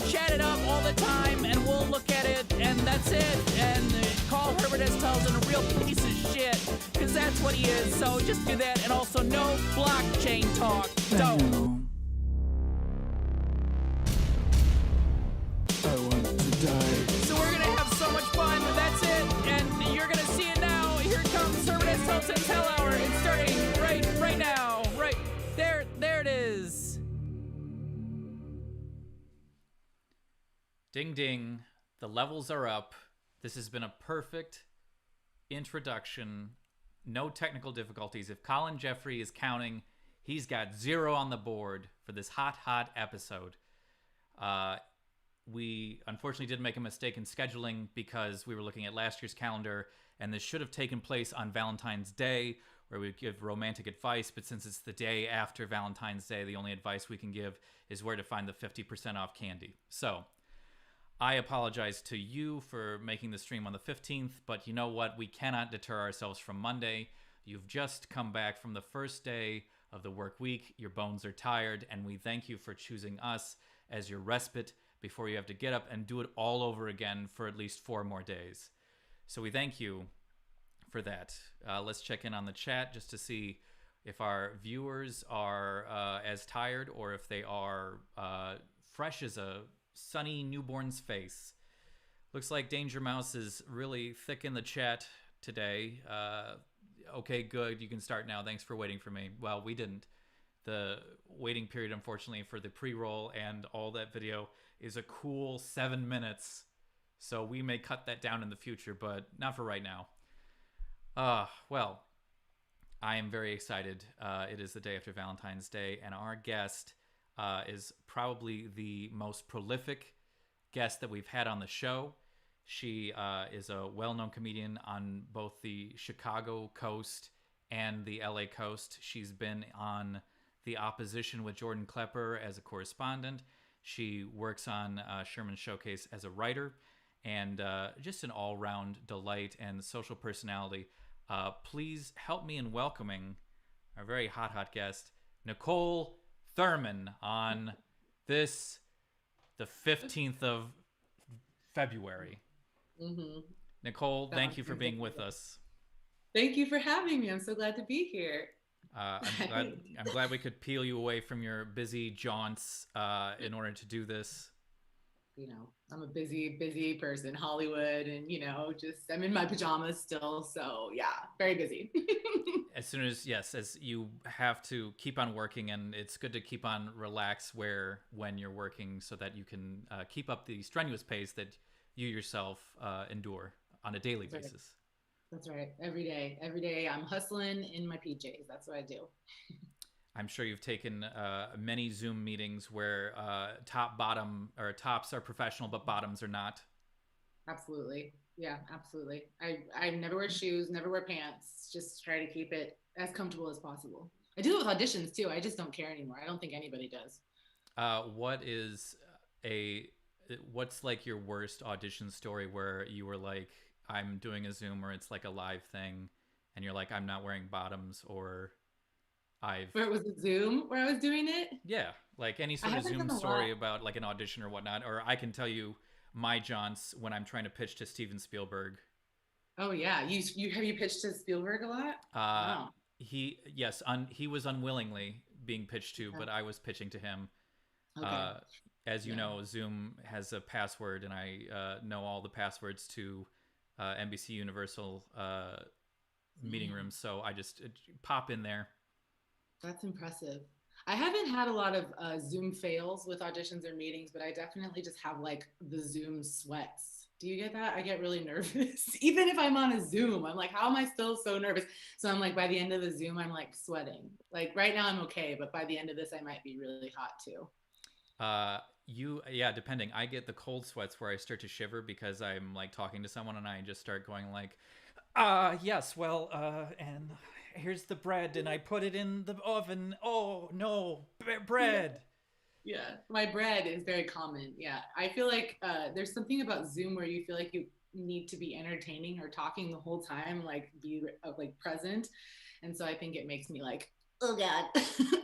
Chat it up all the time, and we'll look at it, and that's it. And call Herbert S. Tuttleton a real piece of shit, because that's what he is. So just do that, and also no blockchain talk. Don't. I want to die. So we're gonna have so much fun. That's it, and you're gonna see it now. Here comes Herbert S. Tuttleton's Hell Hour. It's starting right now. Right there. There it is. Ding ding, the levels are up. This has been a perfect introduction. No technical difficulties. If Colin Jeffrey is counting, he's got 0 on the board for this hot episode. We unfortunately did make a mistake in scheduling because we were looking at last year's calendar, and this should have taken place on Valentine's Day, where we give romantic advice, but since it's the day after Valentine's Day, the only advice we can give is where to find the 50% off candy. So I apologize to you for making the stream on the 15th, but you know what? We cannot deter ourselves from Monday. You've just come back from the first day of the work week. Your bones are tired, and we thank you for choosing us as your respite before you have to get up and do it all over again for at least 4 more days. So we thank you for that. Let's check in on the chat just to see if our viewers are as tired or if they are fresh as a sunny newborn's face. Looks like Danger Mouse is really thick in the chat. today. Okay, good. You can start now. Thanks for waiting for me. Well, we didn't. The waiting period, unfortunately, for the pre-roll and all that video is a cool 7 minutes. So we may cut that down in the future, but not for right now. Well, I am very excited. It is the day after Valentine's Day, and our guest is probably the most prolific guest that we've had on the show. She is a well-known comedian on both the Chicago coast and the LA coast. She's been on The Opposition with Jordan Klepper as a correspondent. She works on Sherman's Showcase as a writer, and just an all-round delight and social personality. Please help me in welcoming our very hot guest, Niccole Thurman, on this, the 15th of February. Mm-hmm. Niccole, thank you for being with us. Thank you for having me. I'm so glad to be here. I'm glad we could peel you away from your busy jaunts in order to do this. You know, I'm a busy person, Hollywood, and just I'm in my pajamas still, so yeah, very busy. As soon as you have to keep on working, and it's good to keep on relax when you're working, so that you can keep up the strenuous pace that you yourself endure on a daily basis. That's right. Every day I'm hustling in my PJs. That's what I do. I'm sure you've taken many Zoom meetings where tops are professional, but bottoms are not. Absolutely. Yeah, absolutely. I never wear shoes, never wear pants, just try to keep it as comfortable as possible. I do it with auditions too. I just don't care anymore. I don't think anybody does. What's like your worst audition story where you were like, I'm doing a Zoom, or it's like a live thing and you're like, I'm not wearing bottoms, or where it was a Zoom where I was doing it? Yeah, like any sort of Zoom story about like an audition or whatnot. Or I can tell you my jaunts when I'm trying to pitch to Steven Spielberg. Oh yeah, have you pitched to Spielberg a lot? Wow. He was unwillingly being pitched to, but I was pitching to him. Okay. As you know, Zoom has a password, and I know all the passwords to NBC Universal meeting rooms, so I just pop in there. That's impressive. I haven't had a lot of Zoom fails with auditions or meetings, but I definitely just have like the Zoom sweats. Do you get that? I get really nervous. Even if I'm on a Zoom, I'm like, how am I still so nervous? So I'm like, by the end of the Zoom, I'm like sweating. Like right now I'm okay, but by the end of this, I might be really hot too. Depending. I get the cold sweats where I start to shiver because I'm like talking to someone and I just start going like, yes, well, and here's the bread and I put it in the oven. Oh no, bread. Yeah, my bread is very common. Yeah, I feel like there's something about Zoom where you feel like you need to be entertaining or talking the whole time, like be like present. And so I think it makes me like, oh God,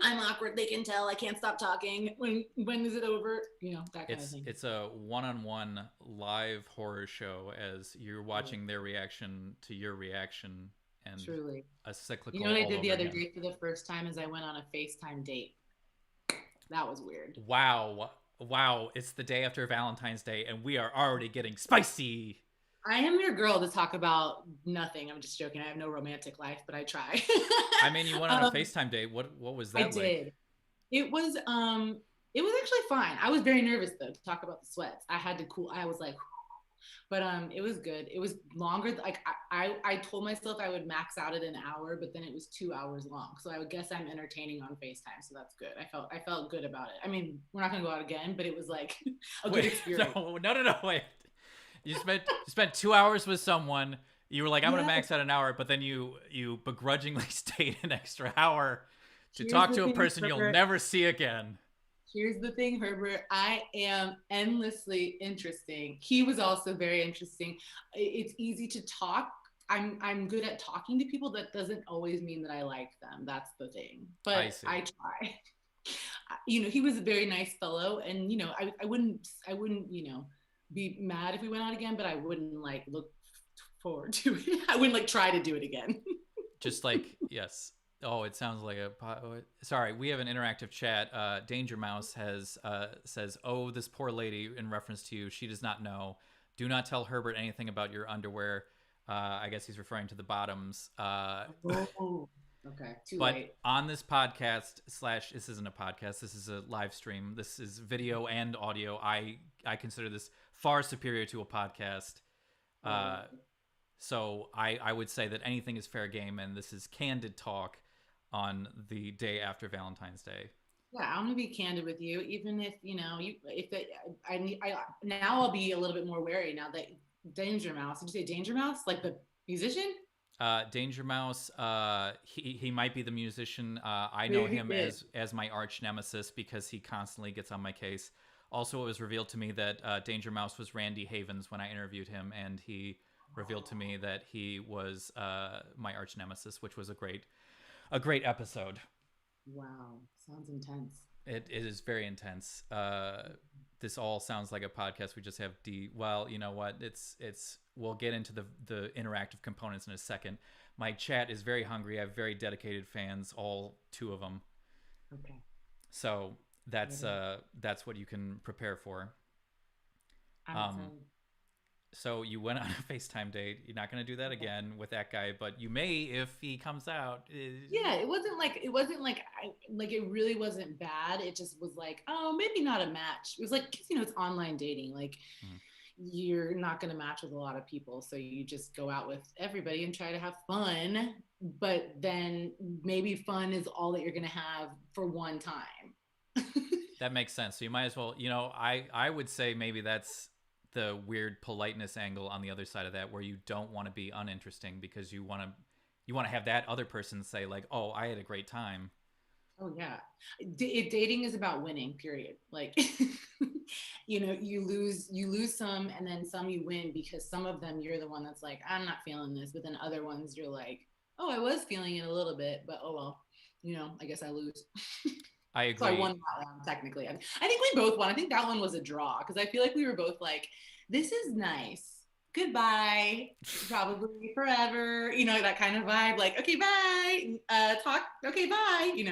I'm awkward. They can tell I can't stop talking. When is it over? That kind of thing. It's a one-on-one live horror show as you're watching their reaction to your reaction. And truly a cyclical. You know what I did the other day for the first time is I went on a FaceTime date. That was weird. Wow. It's the day after Valentine's Day and we are already getting spicy. I am your girl to talk about nothing. I'm just joking. I have no romantic life, but I try. I mean, you went on a FaceTime date. What was that like? I did. It was actually fine. I was very nervous though to talk about the sweats. I had to cool. I was like, but it was good. It was longer. Like I told myself I would max out at an hour, but then it was 2 hours long. So I would guess I'm entertaining on FaceTime. So that's good. I felt good about it. I mean, we're not gonna go out again, but it was like a good experience. No, wait. You spent 2 hours with someone. You were like, I'm gonna max out an hour, but then you begrudgingly stayed an extra hour to talk to a person you'll never see again. Here's the thing, Herbert. I am endlessly interesting. He was also very interesting. It's easy to talk. I'm good at talking to people. That doesn't always mean that I like them. That's the thing. But I try. He was a very nice fellow, and I wouldn't be mad if we went out again, but I wouldn't like look forward to it. I wouldn't like try to do it again. Just like, yes. Oh, it sounds like sorry, we have an interactive chat. Danger Mouse says, oh, this poor lady, in reference to you. She does not know. Do not tell Herbert anything about your underwear. I guess he's referring to the bottoms. Oh, okay. Too But late. on this podcast slash, this isn't a podcast. This is a live stream. This is video and audio. I consider this far superior to a podcast. Oh. So I would say that anything is fair game, and this is candid talk on the day after Valentine's Day. Yeah, I'm gonna be candid with you, even if now I'll be a little bit more wary now that Danger Mouse. Did you say Danger Mouse, like the musician? Danger Mouse, he might be the musician. I know him as my arch nemesis because he constantly gets on my case. Also, it was revealed to me that Danger Mouse was Randy Havens when I interviewed him, and he revealed to me that he was my arch nemesis, which was a great episode. Wow, sounds intense. It is very intense. This all sounds like a podcast. We just have D. Well, you know what? It's. We'll get into the interactive components in a second. My chat is very hungry. I have very dedicated fans, all 2 of them. Okay. So that's what you can prepare for. So you went on a FaceTime date. You're not going to do that again with that guy, but you may if he comes out. Yeah, it wasn't like it really wasn't bad. It just was like, oh, maybe not a match. It was like, 'cause, it's online dating. Like, you're not going to match with a lot of people, so you just go out with everybody and try to have fun. But then maybe fun is all that you're going to have for one time. That makes sense. So you might as well, I would say maybe that's the weird politeness angle on the other side of that, where you don't want to be uninteresting because you want to have that other person say like, oh, I had a great time. Oh yeah, dating is about winning. Period. Like, you lose some, and then some you win, because some of them you're the one that's like, I'm not feeling this, but then other ones you're like, oh, I was feeling it a little bit, but oh well, I guess I lose. I agree. So I won that one technically. I think we both won. I think that one was a draw because I feel like we were both like, this is nice. Goodbye. Probably forever. That kind of vibe. Like, okay, bye. Talk. Okay, bye.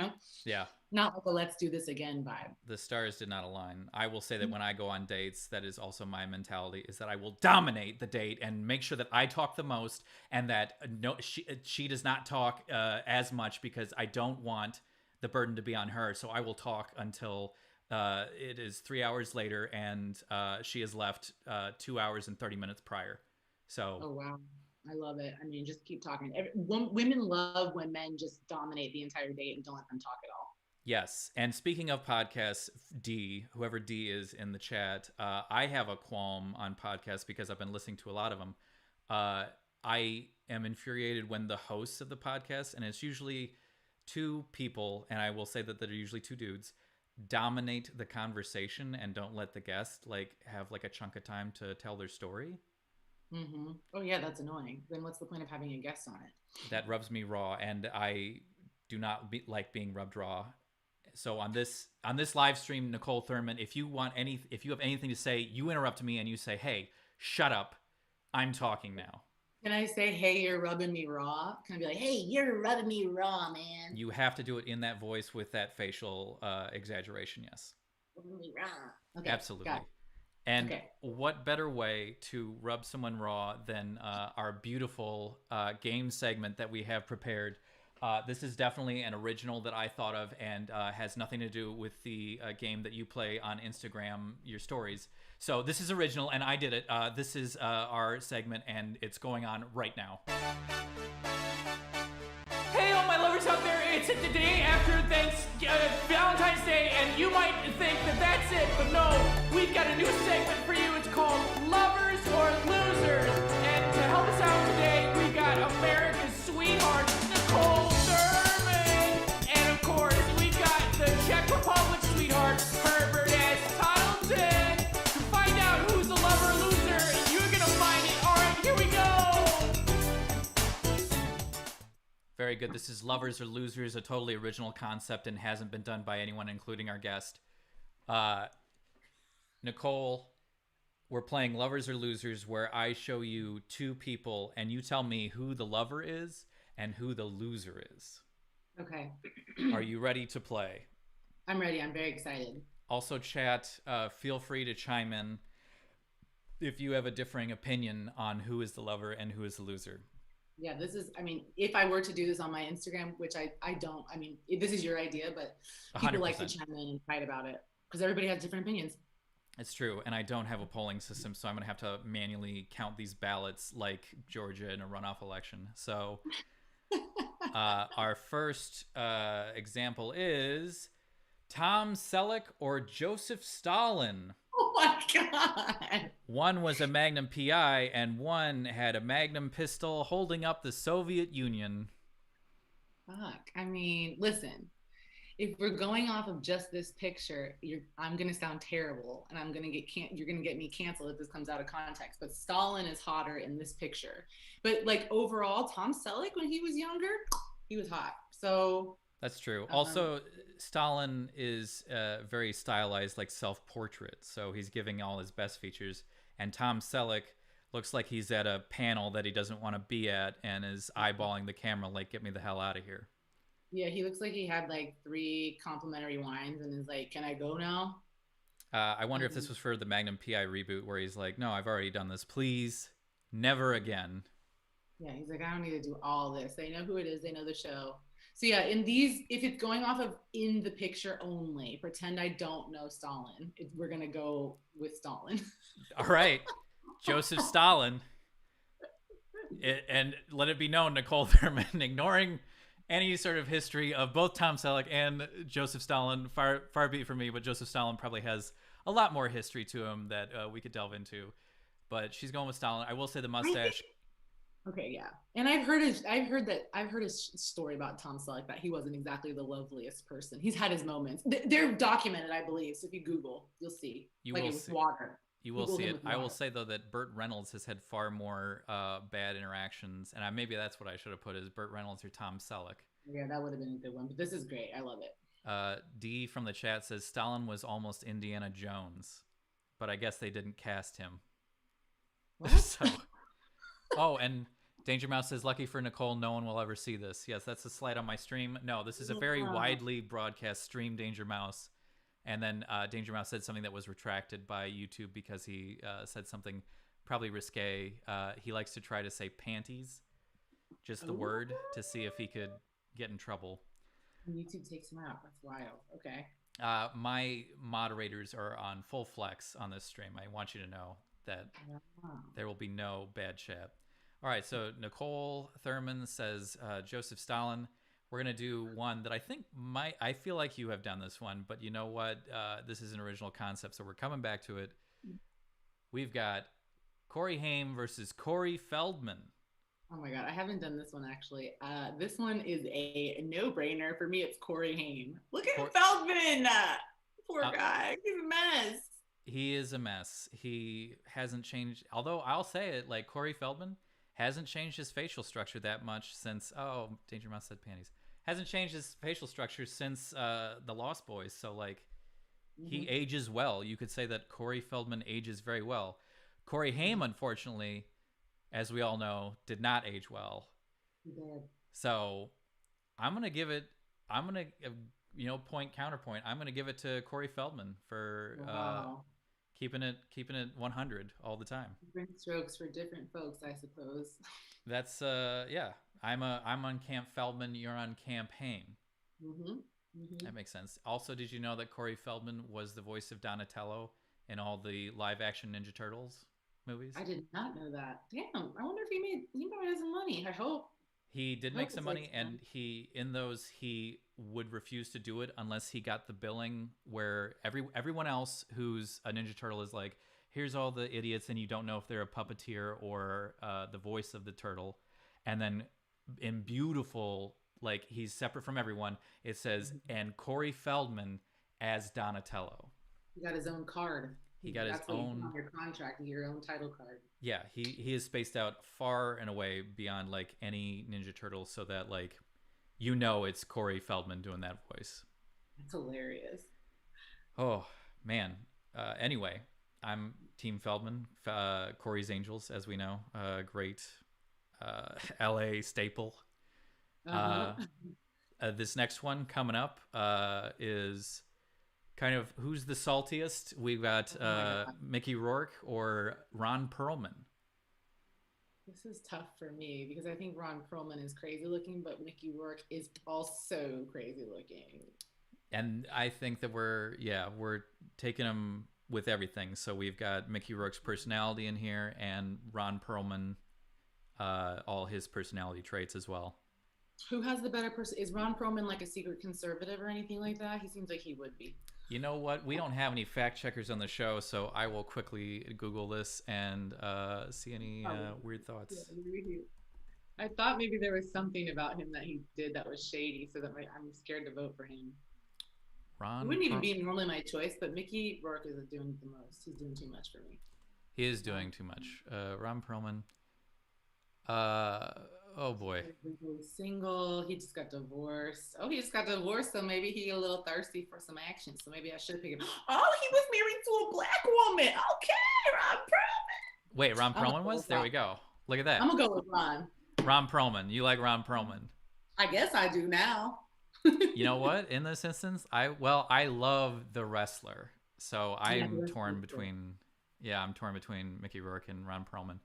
Yeah. Not like a let's do this again vibe. The stars did not align. I will say that when I go on dates, that is also my mentality, is that I will dominate the date and make sure that I talk the most, and that she does not talk as much, because I don't want the burden to be on her. So I will talk until it is 3 hours later and she has left 2 hours and 30 minutes prior. So. Oh, wow. I love it. I mean, just keep talking. Women love when men just dominate the entire date and don't let them talk at all. Yes. And speaking of podcasts, D, whoever D is in the chat, I have a qualm on podcasts because I've been listening to a lot of them. I am infuriated when the hosts of the podcast, and it's usually 2 people, and I will say that they're usually 2 dudes, dominate the conversation and don't let the guest have a chunk of time to tell their story. Mm-hmm. Oh yeah, that's annoying. Then what's the point of having a guest on it? That rubs me raw, and I do not like being rubbed raw. So on this live stream, Niccole Thurman, if you have anything to say, you interrupt me and you say, "Hey, shut up, I'm talking now." Can I say, "Hey, you're rubbing me raw"? Can I be like, "Hey, you're rubbing me raw, man"? You have to do it in that voice with that facial exaggeration. Yes. Rubbing me raw. Okay. Absolutely. And what better way to rub someone raw than our beautiful game segment that we have prepared? This is definitely an original that I thought of, and has nothing to do with the game that you play on Instagram, your stories. So this is original, and I did it. This is our segment, and it's going on right now. Hey, all my lovers out there, it's the day after Valentine's Day, and you might think that that's it, but no, we've got a new segment for you. It's called Lovers or Losers, and to help us out today, we got America's sweetheart, Niccole Thurman, and of course, we've got the Czech Republic sweetheart, Herbert as Tuttleton. To find out who's a lover or loser, you're gonna find it. All right, here we go. Very good. This is Lovers or Losers, a totally original concept and hasn't been done by anyone, including our guest. Niccole, we're playing Lovers or Losers, where I show you 2 people and you tell me who the lover is and who the loser is. Okay. Are you ready to play? I'm ready. I'm very excited. Also, chat, feel free to chime in. if you have a differing opinion on who is the lover and who is the loser. Yeah, this is, I mean, if I were to do this on my Instagram, which I don't, I mean, this is your idea, but people like to 100%. chime in and fight about it because everybody has different opinions. It's true, and I don't have a polling system, so I'm going to have to manually count these ballots like Georgia in a runoff election. So our first example is Tom Selleck or Joseph Stalin. Oh my God. One was a Magnum PI, and one had a Magnum pistol holding up the Soviet Union. Fuck. I mean, listen, if we're going off of just this picture, I'm gonna sound terrible, and you're gonna get me canceled if this comes out of context. But Stalin is hotter in this picture. But like overall, Tom Selleck when he was younger, he was hot. So that's true. Also, Stalin is very stylized, like self-portrait, so he's giving all his best features. And Tom Selleck looks like he's at a panel that he doesn't want to be at and is eyeballing the camera like, "Get me the hell out of here." Yeah, he looks like he had like 3 complimentary wines and is like, "Can I go now?" I wonder if this was for the Magnum PI reboot where he's like, "No, I've already done this. Please, never again." Yeah, he's like, "I don't need to do all this. They know who it is. They know the show." So yeah, in these, if it's going off of in the picture only, pretend I don't know Stalin. We're gonna go with Stalin. All right, Joseph Stalin. And let it be known, Niccole Thurman, ignoring any sort of history of both Tom Selleck and Joseph Stalin, far be it from me, but Joseph Stalin probably has a lot more history to him that we could delve into. But she's going with Stalin. I will say the mustache. Okay, yeah, and I've heard a story about Tom Selleck that he wasn't exactly the loveliest person. He's had his moments. They're documented, I believe. So if you Google, you'll see. You like will it was see. water. You will see it. I will say though that Burt Reynolds has had far more bad interactions, and maybe that's what I should have put as Burt Reynolds or Tom Selleck. Yeah, that would have been a good one. But this is great. I love it. D from the chat says Stalin was almost Indiana Jones, but I guess they didn't cast him. What? So, oh, and Danger Mouse says, "Lucky for Niccole, no one will ever see this." Yes, that's a slide on my stream. No, this is a very widely broadcast stream, Danger Mouse. And then Danger Mouse said something that was retracted by YouTube because he said something probably risque. He likes to try to say panties, just the word, to see if he could get in trouble. YouTube takes him out. That's wild. Okay. My moderators are on full flex on this stream. I want you to know that there will be no bad chat. All right, so Niccole Thurman says Joseph Stalin. We're going to do one that I think I feel like you have done this one, but you know what? This is an original concept, so we're coming back to it. We've got Corey Haim versus Corey Feldman. Oh my God, I haven't done this one actually. This one is a no-brainer. For me, it's Corey Haim. Look at Feldman! Poor guy. He's a mess. He is a mess. He hasn't changed, although I'll say it, like Corey Feldman hasn't changed his facial structure that much since, Danger Mouse said panties. Hasn't changed his facial structure since The Lost Boys. So, like, he ages well. You could say that Corey Feldman ages very well. Corey Haim, unfortunately, as we all know, did not age well. He did. So, I'm going to give it, counterpoint. I'm going to give it to Corey Feldman for keeping it 100 all the time. Different strokes for different folks, I suppose. That's yeah. I'm on Camp Feldman. You're on Camp Haim. That makes sense. Also, did you know that Corey Feldman was the voice of Donatello in all the live-action Ninja Turtles movies? I did not know that. Damn. I wonder if he probably has some money. I hope. He did make some money, and he would refuse to do it unless he got the billing where everyone else who's a Ninja Turtle is like, here's all the idiots, and you don't know if they're a puppeteer or the voice of the turtle. And then in beautiful, like, he's separate from everyone, it says, and Corey Feldman as Donatello. He got his own card. He got his own on your contract, your own title card. Yeah, he is spaced out far and away beyond like any Ninja Turtle, so that like it's Corey Feldman doing that voice. That's hilarious. Oh man. Anyway, I'm Team Feldman. Corey's Angels, as we know, great LA staple. This next one coming up is Kind of who's the saltiest? We've got Oh my God. Mickey Rourke or Ron Perlman. This is tough for me because I think Ron Perlman is crazy looking, but Mickey Rourke is also crazy looking. And I think that we're taking them with everything. So we've got Mickey Rourke's personality in here, and Ron Perlman, all his personality traits as well. Who has the better person? Is Ron Perlman like a secret conservative or anything like that? He seems like he would be. You know what? We don't have any fact checkers on the show, so I will quickly Google this and see any weird thoughts. Yeah, I thought maybe there was something about him that he did that was shady, so that I'm scared to vote for him. He wouldn't even be normally my choice, but Mickey Rourke is doing the most. He's doing too much for me. He is doing too much. Ron Perlman. Oh boy. Single. He just got divorced. Oh, he just got divorced, so maybe he a little thirsty for some action. So maybe I should pick him. Oh, he was married to a black woman. Okay, Ron Perlman. Wait, Ron Perlman was? There we go. Look at that. I'm gonna go with Ron. Ron Perlman. You like Ron Perlman? I guess I do now. You know what? In this instance, I love the wrestler, so I'm torn between. Yeah, I'm torn between Mickey Rourke and Ron Perlman.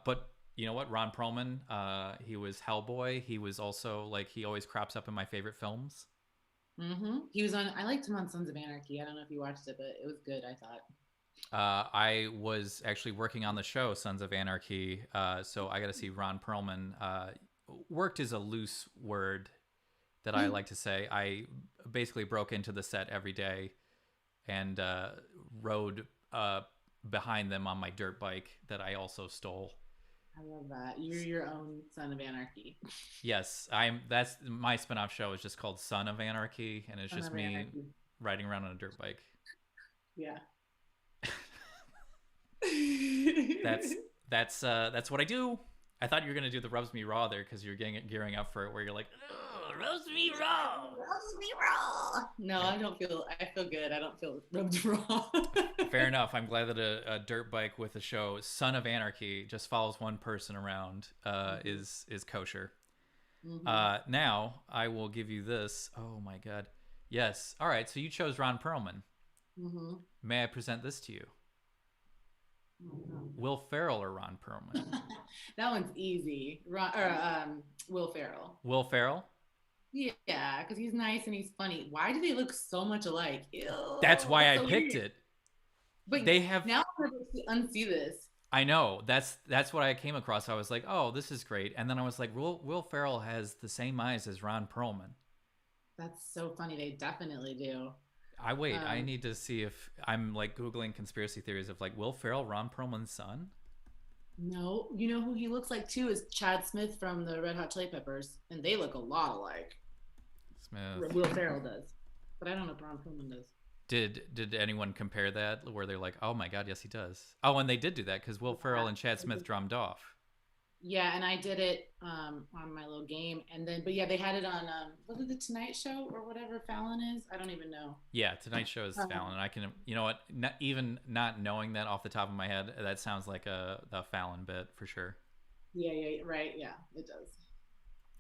But you know what? Ron Perlman, he was Hellboy. He was also like he always crops up in my favorite films. Mm-hmm. He was on. I liked him on Sons of Anarchy. I don't know if you watched it, but it was good. I thought. I was actually working on the show Sons of Anarchy, so I got to see Ron Perlman. Worked is a loose word that I like to say. I basically broke into the set every day and rode behind them on my dirt bike that I also stole. I love that. You're your own Son of Anarchy. Yes, that's my spinoff show is just called Son of Anarchy, and it's just me riding around on a dirt bike. Yeah. That's what I do. I thought you were gonna do the rubs me raw there because you're gearing up for it, where you're like, rubs me raw. Rubs me raw. No, I feel good. I don't feel rubbed raw. Fair enough. I'm glad that a dirt bike with a show Son of Anarchy just follows one person around is kosher. Mm-hmm. Now I will give you this. Oh my God. Yes. All right. So you chose Ron Perlman. Mm-hmm. May I present this to you? Mm-hmm. Will Ferrell or Ron Perlman? That one's easy. Will Ferrell. Will Ferrell? Yeah, because he's nice and he's funny. Why do they look so much alike? Ew, that's why I picked it. But they have now I'm going to unsee this. I know. That's what I came across. I was like, oh, this is great. And then I was like, Will Ferrell has the same eyes as Ron Perlman. That's so funny. They definitely do. I need to see if I'm like Googling conspiracy theories of like Will Ferrell, Ron Perlman's son. No, you know who he looks like too is Chad Smith from the Red Hot Chili Peppers, and they look a lot alike. Smith. Will Ferrell does, but I don't know if Ron Perlman does. Did anyone compare that where they're like, oh my God, yes he does. Oh, and they did do that because Will Ferrell and Chad Smith drummed off. Yeah, and I did it on my little game, and then they had it on was it the Tonight Show or whatever Fallon is? I don't even know. Yeah, Tonight Show is Fallon, and I can, you know what? Even not knowing that off the top of my head, that sounds like a Fallon bit for sure. Yeah, right. Yeah, it does.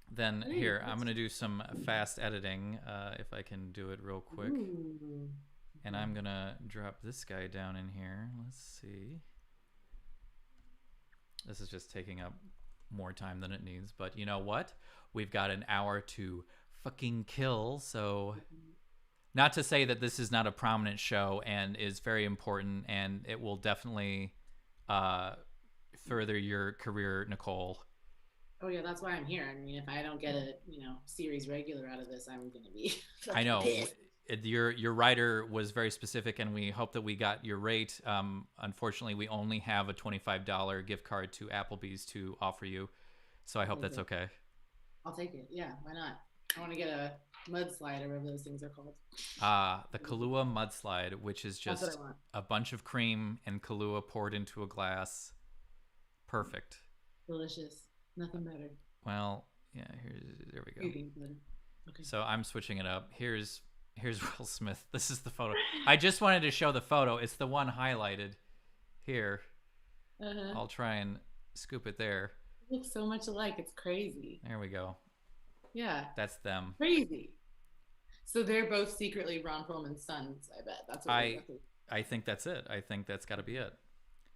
Then here, I'm gonna do some fast editing if I can do it real quick. Ooh. And I'm gonna drop this guy down in here. Let's see. This is just taking up more time than it needs, but you know what? We've got an hour to fucking kill, so not to say that this is not a prominent show and is very important, and it will definitely further your career, Niccole. Oh yeah, that's why I'm here. I mean, if I don't get a series regular out of this, I'm gonna be. I know. Pissed. Your writer was very specific, and we hope that we got your rate. Unfortunately, we only have a $25 gift card to Applebee's to offer you, so I hope that's okay. I'll take it. Yeah, why not? I want to get a mudslide or whatever those things are called. The Kahlua mudslide, which is just a bunch of cream and Kahlua poured into a glass. Perfect. Delicious. Nothing better. Well, yeah. There we go. Okay. So I'm switching it up. Here's Will Smith. This is the photo. I just wanted to show the photo. It's the one highlighted here. I'll try and scoop it there. It looks so much alike. It's crazy. There we go. Yeah. That's them. Crazy. So they're both secretly Ron Perlman's sons. I bet that's what we're. I I think that's it. I think that's got to be it.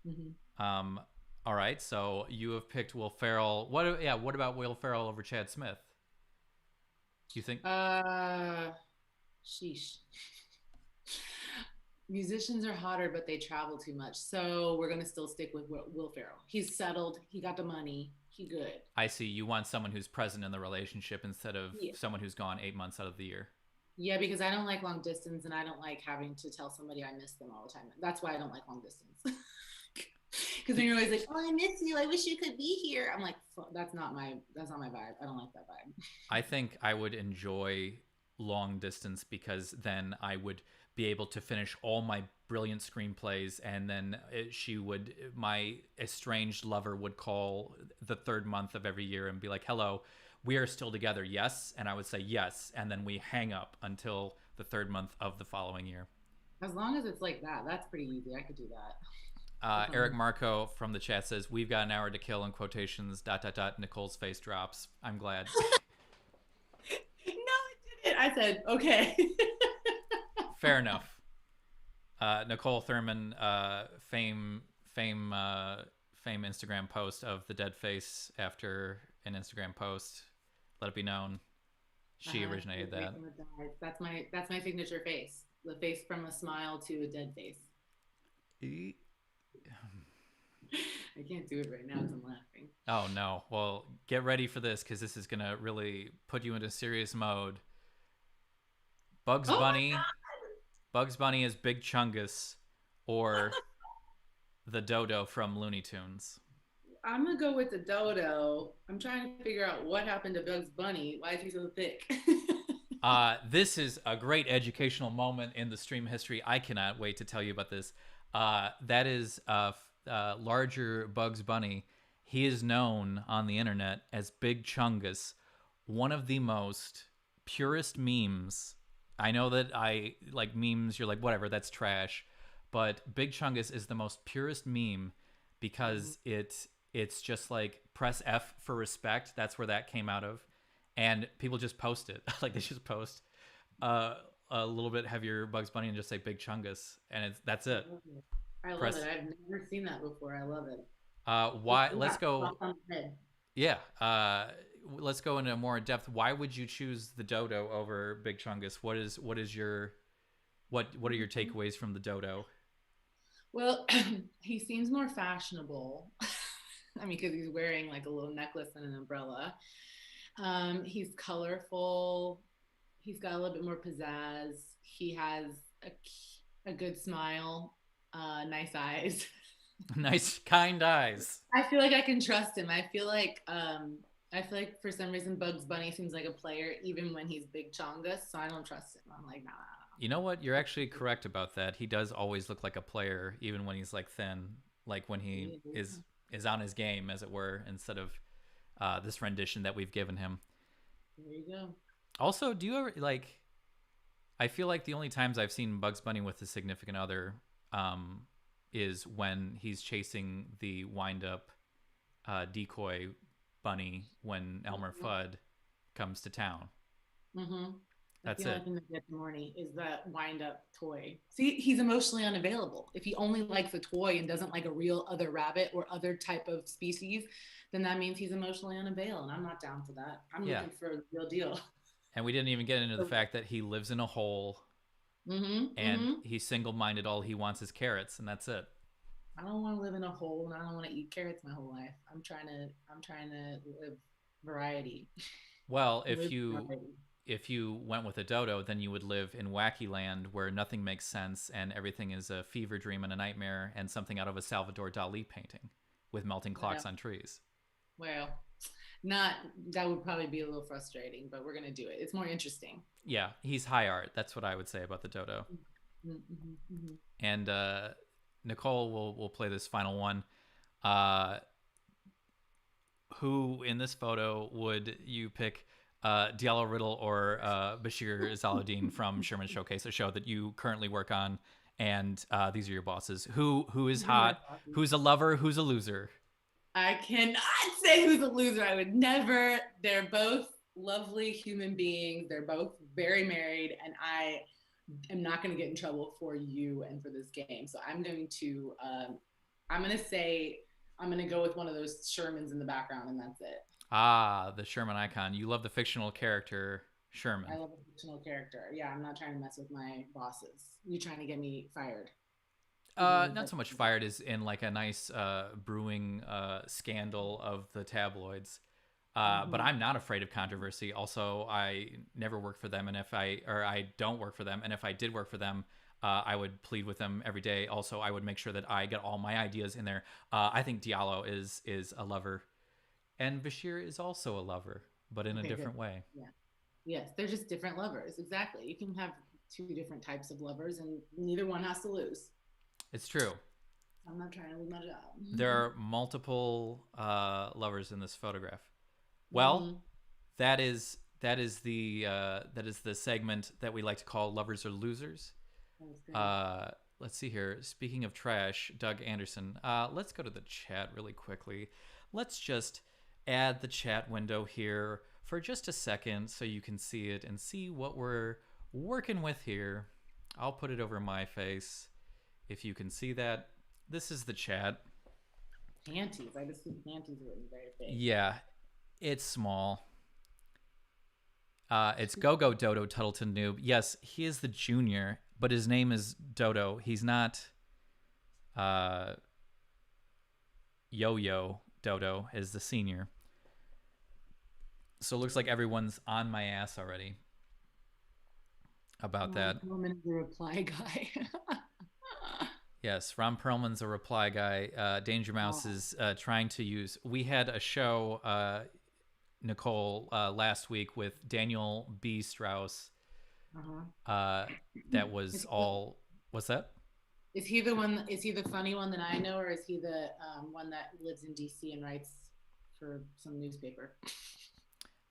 Mm-hmm. Um, all right. So you have picked Will Ferrell. What? Yeah. What about Will Ferrell over Chad Smith? Do you think? Sheesh. Musicians are hotter, but they travel too much. So we're gonna still stick with Will Ferrell. He's settled. He got the money. He good. I see. You want someone who's present in the relationship instead of Yeah. someone who's gone 8 months out of the year. Yeah, because I don't like long distance, and I don't like having to tell somebody I miss them all the time. That's why I don't like long distance. Because then you're always like, "Oh, I miss you. I wish you could be here." I'm like, "That's not my vibe. I don't like that vibe." I think I would enjoy long distance because then I would be able to finish all my brilliant screenplays, and then my estranged lover would call the third month of every year and be like, "Hello, we are still together, yes?" And I would say yes, and then we hang up until the third month of the following year. As long as it's like that, that's pretty easy. I could do that. Eric Marco from the chat says, "We've got an hour to kill," in quotations, ... Niccole's face drops. I'm glad. No, I didn't. I said, okay. Fair enough. Niccole Thurman, fame Instagram post of the dead face after an Instagram post. Let it be known, she originated that. That's my signature face. The face from a smile to a dead face. I can't do it right now because I'm laughing. Oh no! Well, get ready for this because this is gonna really put you into serious mode. Bugs Bunny is Big Chungus, or the Dodo from Looney Tunes. I'm gonna go with the Dodo. I'm trying to figure out what happened to Bugs Bunny. Why is he so thick? This is a great educational moment in the stream history. I cannot wait to tell you about this. That is larger Bugs Bunny. He is known on the internet as Big Chungus, one of the most purest memes. I know that I like memes, you're like, whatever, that's trash. But Big Chungus is the most purest meme because it's just like press F for respect. That's where that came out of. And people just post it. Like they just post a little bit heavier Bugs Bunny and just say Big Chungus. And that's it. I love it. I've never seen that before. I love it. Why? Let's go. Yeah. Let's go into more in depth. Why would you choose the Dodo over Big Chungus? What are your takeaways from the Dodo? Well, he seems more fashionable. I mean, because he's wearing like a little necklace and an umbrella. He's colorful. He's got a little bit more pizzazz. He has a good smile, nice eyes. Nice, kind eyes. I feel like I can trust him. I feel like for some reason Bugs Bunny seems like a player even when he's Big Chungus, so I don't trust him. I'm like, nah. You know what? You're actually correct about that. He does always look like a player, even when he's like thin, like when he is on his game, as it were, instead of this rendition that we've given him. There you go. Also, do you ever like? I feel like the only times I've seen Bugs Bunny with a significant other is when he's chasing the wind-up decoy bunny when Elmer Fudd comes to town. Mm-hmm. That's the only thing that gets horny is that wind-up toy. See, he's emotionally unavailable. If he only likes a toy and doesn't like a real other rabbit or other type of species, then that means he's emotionally unavailable, and I'm not down for that. I'm looking for the real deal. And we didn't even get into the fact that he lives in a hole, and he's single-minded. All he wants is carrots, and that's it. I don't want to live in a hole, and I don't want to eat carrots my whole life. I'm trying to live variety. Well, if you went with a Dodo, then you would live in Wacky Land, where nothing makes sense and everything is a fever dream and a nightmare and something out of a Salvador Dali painting with melting clocks on trees. Well, that would probably be a little frustrating, but we're gonna do it. It's more interesting. Yeah, he's high art. That's what I would say about the Dodo. And Niccole will play this final one. Who in this photo would you pick? Diallo Riddle or Bashir Zaludin from Sherman Showcase, a show that you currently work on, and these are your bosses. Who is hot? Who's a lover? Who's a loser? I cannot say who's a loser. I would never. They're both lovely human beings. They're both very married, and I am not going to get in trouble for you and for this game. So I'm going to go with one of those Shermans in the background, and that's it. Ah, the Sherman icon. You love the fictional character Sherman. I love a fictional character. Yeah, I'm not trying to mess with my bosses. You trying to get me fired? Not so much fired as in like a nice brewing scandal of the tabloids. But I'm not afraid of controversy. Also, I never work for them, and I don't work for them, and if I did work for them, I would plead with them every day. Also, I would make sure that I get all my ideas in there. I think Diallo is a lover, and Bashir is also a lover, but in a different way. Yeah. Yes, they're just different lovers. Exactly. You can have two different types of lovers, and neither one has to lose. It's true. I'm not trying to lose my job. There are multiple lovers in this photograph. Well, that is the segment that we like to call Lovers or Losers. Let's see here. Speaking of trash, Doug Anderson. Let's go to the chat really quickly. Let's just add the chat window here for just a second so you can see it and see what we're working with here. I'll put it over my face if you can see that. This is the chat. Panties. I just see panties written very big. Yeah, it's small. It's Go-Go Dodo Tuttleton Noob. Yes, he is the junior, but his name is Dodo. He's not Yo-Yo Dodo is the senior. So it looks like everyone's on my ass already about that. Roman is the reply guy. Yes, Ron Perlman's a reply guy. Danger Mouse is trying to use... We had a show, Niccole, last week with Daniel B. Strauss. That was all... What's that? Is he the one? Is he the funny one that I know, or is he the one that lives in DC and writes for some newspaper?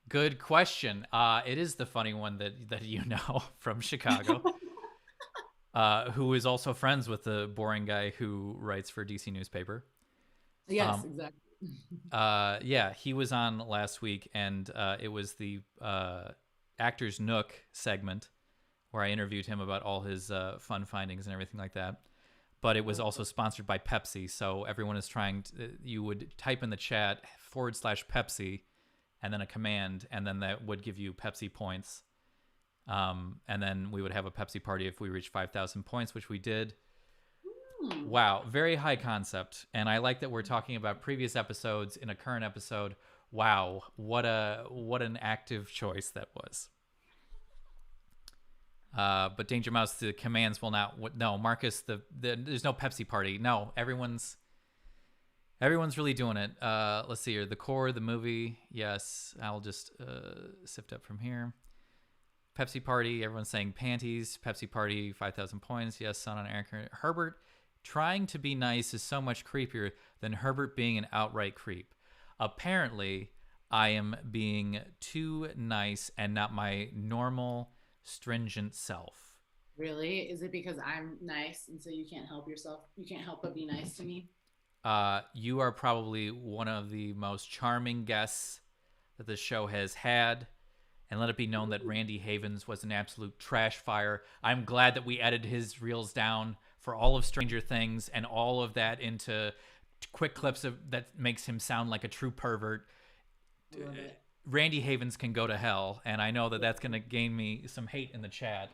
Good question. It is the funny one that you know from Chicago, who is also friends with the boring guy who writes for DC newspaper. Yes, exactly. Yeah, he was on last week, and it was the Actors Nook segment where I interviewed him about all his fun findings and everything like that. But it was also sponsored by Pepsi, so everyone is trying to... You would type in the chat /Pepsi and then a command, and then that would give you Pepsi points. And then we would have a Pepsi party if we reached 5,000 points, which we did. Wow, very high concept. And I like that we're talking about previous episodes in a current episode. Wow, what an active choice that was. But Danger Mouse, the commands will not... No, Marcus, there's no Pepsi party. No, everyone's really doing it. Let's see here. The core, the movie. Yes, I'll just sift up from here. Pepsi party. Everyone's saying panties. Pepsi party, 5,000 points. Yes, son on Aaron. Herbert trying to be nice is so much creepier than Herbert being an outright creep. Apparently, I am being too nice and not my normal, stringent self. Really? Is it because I'm nice and so you can't help yourself? You can't help but be nice to me? You are probably one of the most charming guests that the show has had. And let it be known that Randy Havens was an absolute trash fire. I'm glad that we edited his reels down for all of Stranger Things and all of that into quick clips that makes him sound like a true pervert. Randy Havens can go to hell, and I know that that's going to gain me some hate in the chat.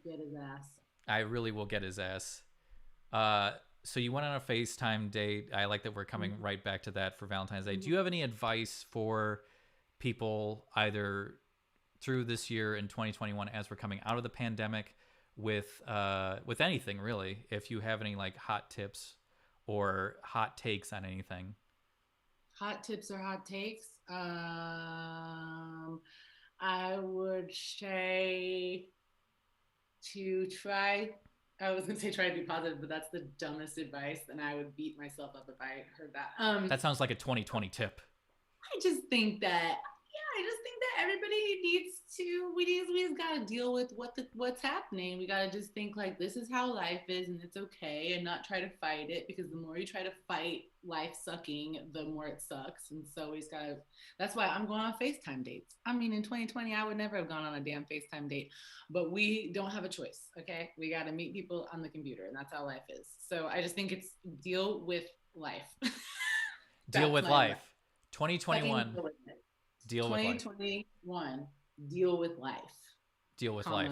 Get his ass. I really will get his ass. So you went on a FaceTime date. I like that we're coming right back to that for Valentine's Day. Do you have any advice for people either through this year in 2021 as we're coming out of the pandemic with anything really? If you have any like hot tips or hot takes on anything. Hot tips or hot takes? I would say to try... I was going to say try to be positive, but that's the dumbest advice, and I would beat myself up if I heard that. That sounds like a 2020 tip. I just think that everybody everybody needs to. We just gotta deal with what's happening. We gotta just think like this is how life is, and it's okay, and not try to fight it, because the more you try to fight life sucking, the more it sucks. And so we just gotta. That's why I'm going on FaceTime dates. I mean, in 2020, I would never have gone on a damn FaceTime date, but we don't have a choice. Okay, we gotta meet people on the computer, and that's how life is. So I just think it's deal with life. Deal with life. 2021. Deal with life. 2021. Deal with life. Deal with life.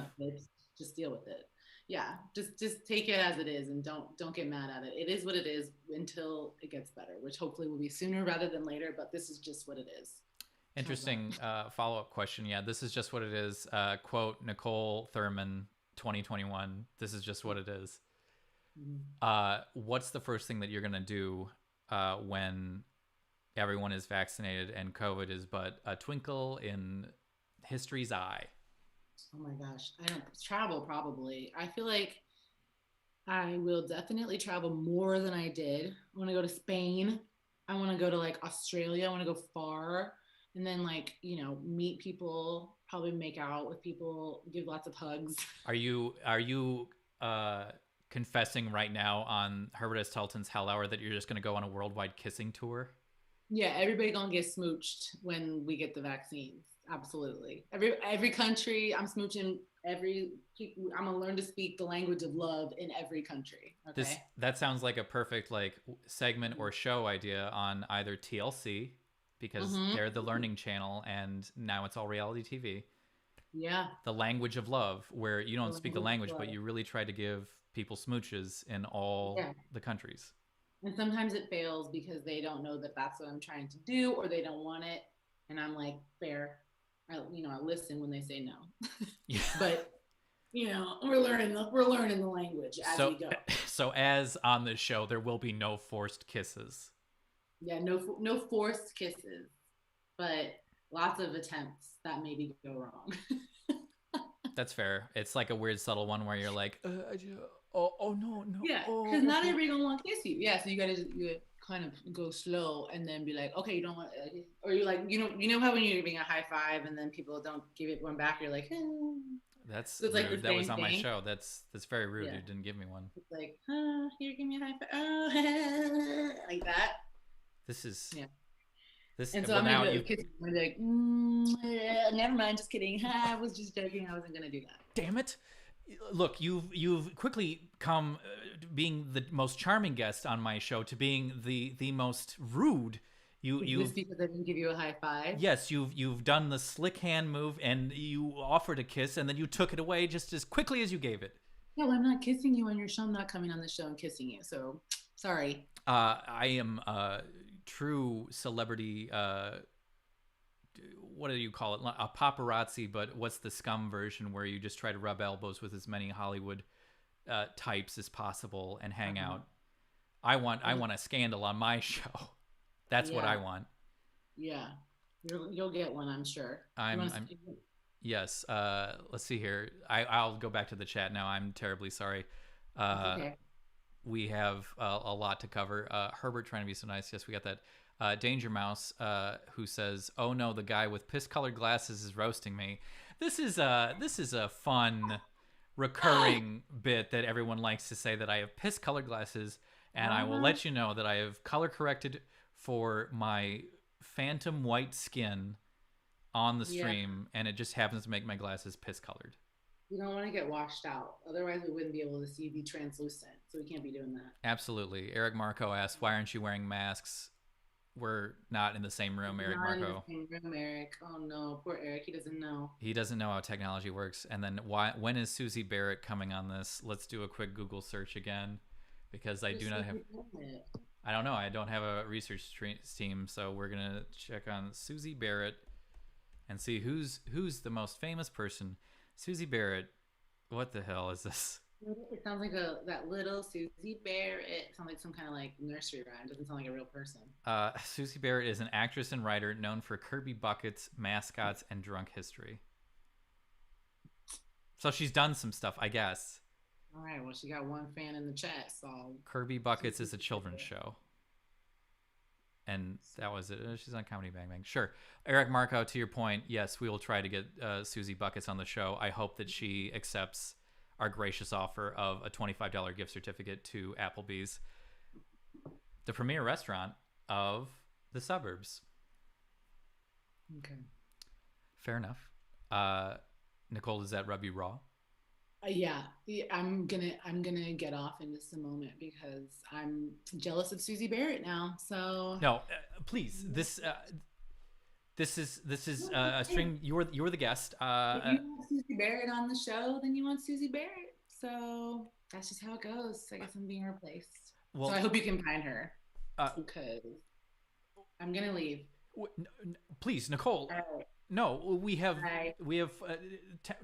Just deal with it. Yeah. Just take it as it is, and don't get mad at it. It is what it is until it gets better, which hopefully will be sooner rather than later. But this is just what it is. Interesting follow-up question. Yeah, this is just what it is. Quote Niccole Thurman, 2021. This is just what it is. What's the first thing that you're gonna do when everyone is vaccinated and COVID is but a twinkle in history's eye? Oh my gosh, I don't travel. Probably, I feel like I will definitely travel more than I did. I want to go to Spain. I want to go to like Australia. I want to go far, and then like meet people. Probably make out with people. Give lots of hugs. Are you confessing right now on Herbert S. Tuttleton's Hell Hour that you're just going to go on a worldwide kissing tour? Yeah, everybody gonna get smooched when we get the vaccines. Absolutely. Every country, I'm smooching. I'm gonna learn to speak the language of love in every country. Okay. That sounds like a perfect like segment or show idea on either TLC, because they're the learning channel, and now it's all reality TV. Yeah. The language of love, where you don't speak the language, but you really try to give people smooches in all the countries. And sometimes it fails because they don't know that that's what I'm trying to do, or they don't want it. And I'm like, fair. I listen when they say no. Yeah. But we're learning the language as we go. So as on this show, there will be no forced kisses. Yeah, no forced kisses, but lots of attempts that maybe go wrong. That's fair. It's like a weird subtle one where you're like, no. Yeah, because not everybody gonna want to kiss you. Yeah, so you gotta kind of go slow and then be like, okay, you don't want, or you're like, you know how when you're giving a high five and then people don't give it one back, you're like, that's so it's rude. like that was on my show. That's very rude. You didn't give me one. It's like, here, give me a high five, like that. This is This. And so I'm gonna be like, never mind, just kidding. I was just joking. I wasn't gonna do that. Damn it. Look, you've quickly come being the most charming guest on my show to being the most rude. Just because I didn't give you a high five? Yes, you've done the slick hand move, and you offered a kiss, and then you took it away just as quickly as you gave it. Yeah, well, I'm not kissing you on your show. I'm not coming on the show and kissing you. So sorry. I am a true celebrity. What do you call it? A paparazzi, but what's the scum version where you just try to rub elbows with as many Hollywood types as possible and hang out? I want a scandal on my show. That's what I want. Yeah, you'll get one, I'm sure. Yes. Let's see here. I'll go back to the chat now. I'm terribly sorry. Okay. We have a lot to cover. Herbert trying to be so nice. Yes, we got that. Danger Mouse, who says, "Oh no, the guy with piss-colored glasses is roasting me." This is a fun, recurring bit that everyone likes to say, that I have piss-colored glasses, and I will let you know that I have color corrected for my phantom white skin on the stream, and it just happens to make my glasses piss-colored. You don't want to get washed out, otherwise we wouldn't be able to see the translucent, so we can't be doing that. Absolutely. Eric Marco asks, "Why aren't you wearing masks?" We're not in the same room, Eric Marco. Not in the same room, Eric. Oh no, poor Eric. He doesn't know. He doesn't know how technology works. And then when is Susie Barrett coming on this? Let's do a quick Google search again, because I do not have. I don't know. I don't have a research team, so we're gonna check on Susie Barrett and see who's the most famous person. Susie Barrett. What the hell is this? It sounds like that little Susie Barrett. It sounds like some kind of like nursery rhyme. It doesn't sound like a real person. Susie Barrett is an actress and writer known for Kirby Buckets, Mascots, and Drunk History. So she's done some stuff, I guess. All right. Well, she got one fan in the chat. So Kirby Buckets is a children's show, And that was it. She's on Comedy Bang Bang. Sure. Eric Marco, to your point, yes, we will try to get Susie Buckets on the show. I hope that she accepts our gracious offer of a $25 gift certificate to Applebee's, the premier restaurant of the suburbs. Okay. Fair enough. Niccole, does that rub you raw? Yeah, I'm gonna get off in just a moment because I'm jealous of Susie Barrett now. So no, please. This is a string. You're the guest. if you want Susie Barrett on the show, then you want Susie Barrett. So that's just how it goes. I guess I'm being replaced. Well, so I hope you can find her because I'm gonna leave. Please, Niccole. Right. No, we have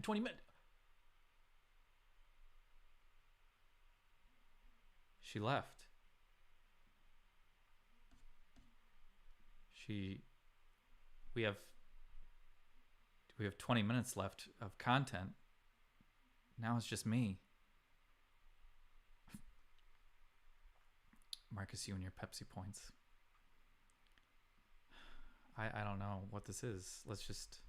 20 minutes. She left. We have 20 minutes left of content. Now it's just me. Marcus, you and your Pepsi points. I don't know what this is. Let's just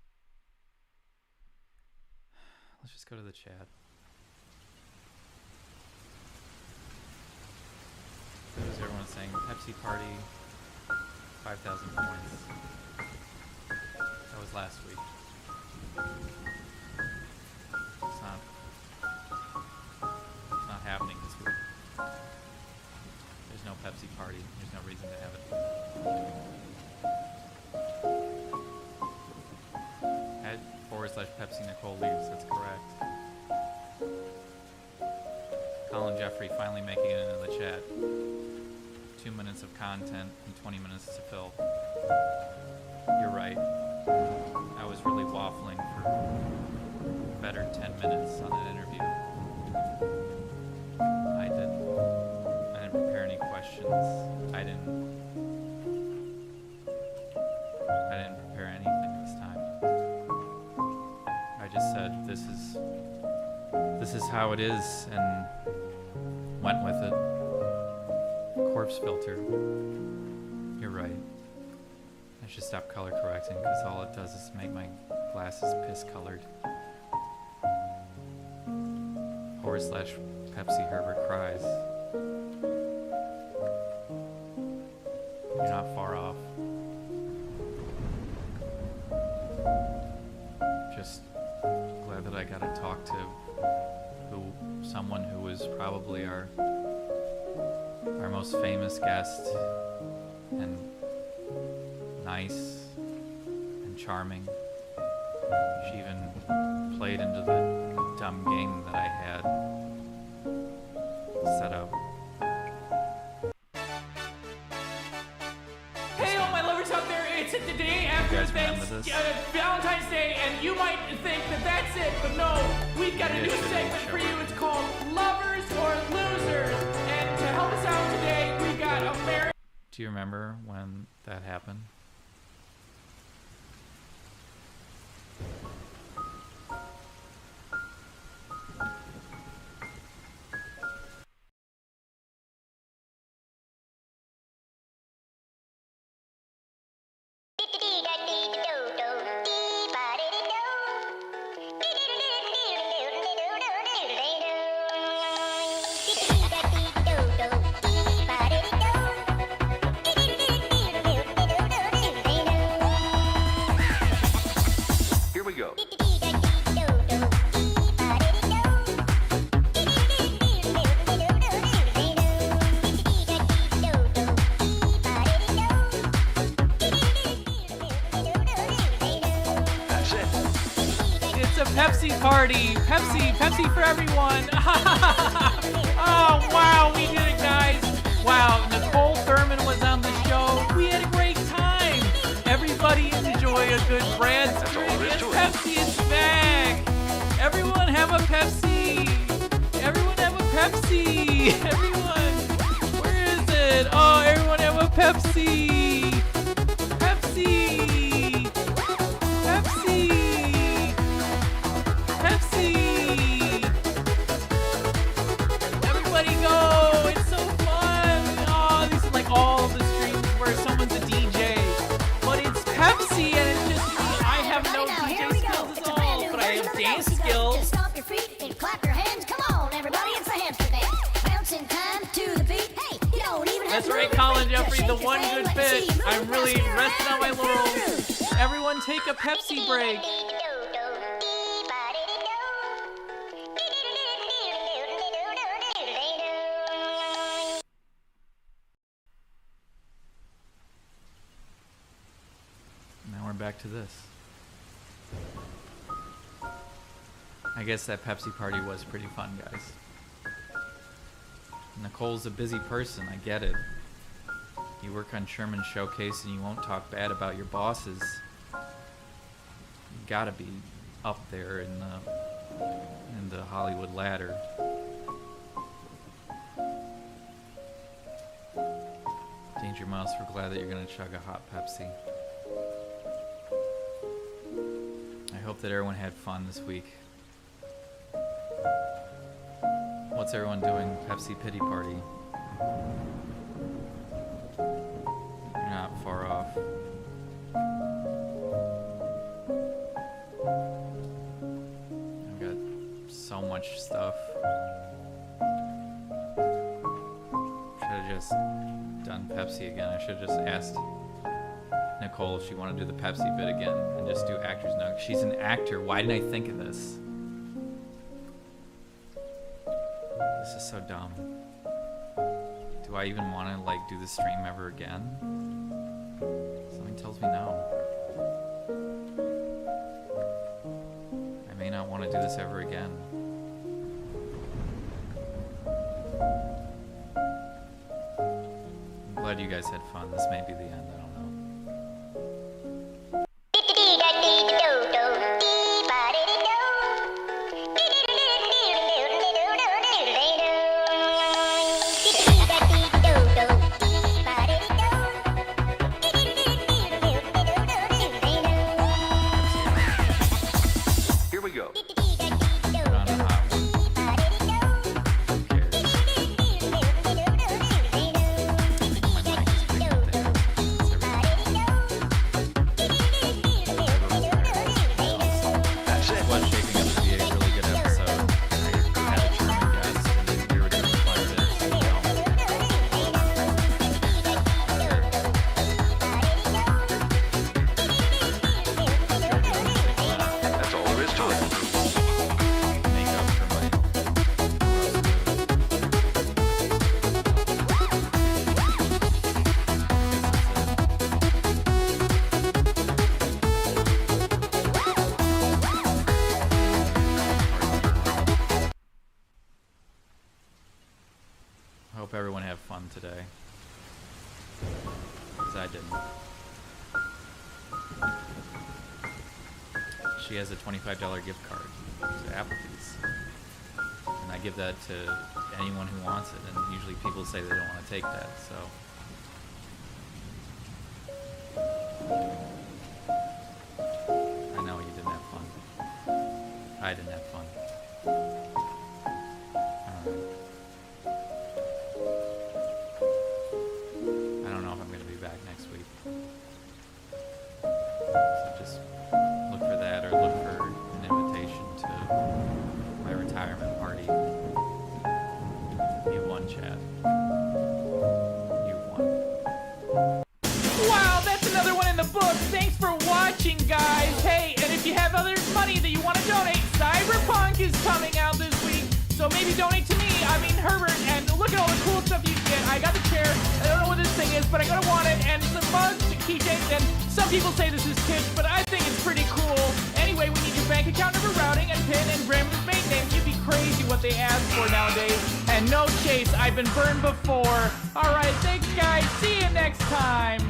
go to the chat. What is everyone saying? Pepsi party, 5,000 points. That was last week. It's not happening this week. There's no Pepsi party. There's no reason to have it. At /Pepsi Niccole leaves. That's correct. Colin Jeffrey finally making it into the chat. 2 minutes of content and 20 minutes to fill. You're right. I was really waffling for better 10 minutes on that interview. I didn't prepare any questions. I didn't prepare anything this time. I just said this is how it is and went with it. Corpse filter. You're right. I should stop color correcting because all it does is make my glasses piss colored. /Pepsi Herbert cries. You're not far off. Just glad that I got to talk to someone who was probably our most famous guest, and nice and charming. She even played into the dumb game that I had set up. Hey, all my lovers out there, it's the day after Valentine's Day, and you might think that that's it, but no, we've got a new segment for you. It's called Lovers or Losers, and to help us out today, we got a marriage. Do you remember when that happened? Pepsi for everyone. Oh, wow, we did it, guys. Wow, Niccole Thurman was on the show. We had a great time. Everybody enjoy a good Brad Street. Pepsi is back. Everyone have a Pepsi. Everyone have a Pepsi. Everyone. Where is it? Oh, everyone have a Pepsi. Pepsi. Pepsi. Pepsi! Everybody go! It's so fun! Oh, these are like all the streams where someone's a DJ Jeffrey, the one good bit. I'm really resting on my laurels. Everyone take a Pepsi break. Now we're back to this. I guess that Pepsi party was pretty fun, guys. Niccole's a busy person, I get it. You work on Sherman Showcase and you won't talk bad about your bosses. You gotta be up there in the Hollywood ladder. Danger Mouse, we're glad that you're gonna chug a hot Pepsi. I hope that everyone had fun this week. What's everyone doing? Pepsi pity party. You're not far off. I've got so much stuff. Should have just done Pepsi again. I should have just asked Niccole if she wanted to do the Pepsi bit again and just do actor's note. She's an actor. Why didn't I think of this? This is so dumb. Do I even want to like do the stream ever again? Something tells me no. I may not want to do this ever again. I'm glad you guys had fun. This may be the end. I don't know. Hope everyone had fun today. Because I didn't. She has a $25 gift card to Applebee's. And I give that to anyone who wants it. And usually people say they don't want to take that, so. I know you didn't have fun. I didn't have fun. I don't know if I'm going to be back next week. So just look for that or look for an invitation to my retirement party. You won, Chad. You won. Wow, that's another one in the books. Thanks for watching, guys. Hey, and if you have other money that you want to donate, Cyberpunk is coming out this week. So maybe donate to me, Herbert, and look at all the cool stuff you can get. I got the chair. I don't know what this thing is, but I'm going to want it. And some mugs, keychains, and some people say this is kitsch, but I think it's pretty cool. Anyway, we need your bank account number, routing, and PIN, and grandmother's maiden name. You'd be crazy what they ask for nowadays. And no chase, I've been burned before. All right, thanks, guys. See you next time.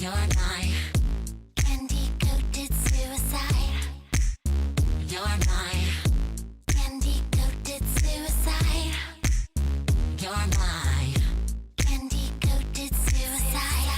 You're my candy-coated suicide. You're my candy-coated suicide. You're my candy-coated suicide.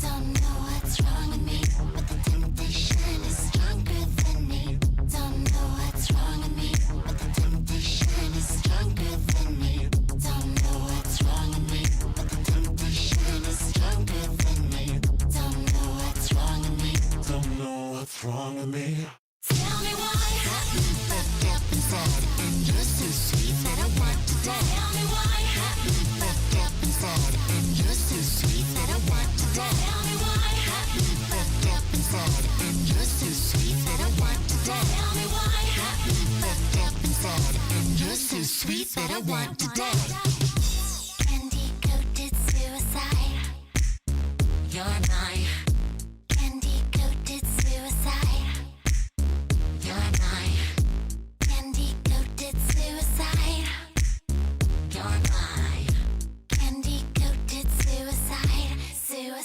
Don't know what's wrong with me, but the temptation is stronger than me. Don't know what's wrong with me, but the temptation is stronger than me. Don't know what's wrong with me, but the temptation is stronger than me. Don't know what's wrong with me. Don't know what's wrong with me. Tell me why have you fucked up inside, and you're so sweet that I want to die. Tell me why have you fucked up inside, and you're so sweet that I want to die. Tell me why have you fucked up inside, and you're so sweet that I want to die. Tell me why have you fucked up inside, and you're so sweet that I want to die. Candy-coated suicide. You're my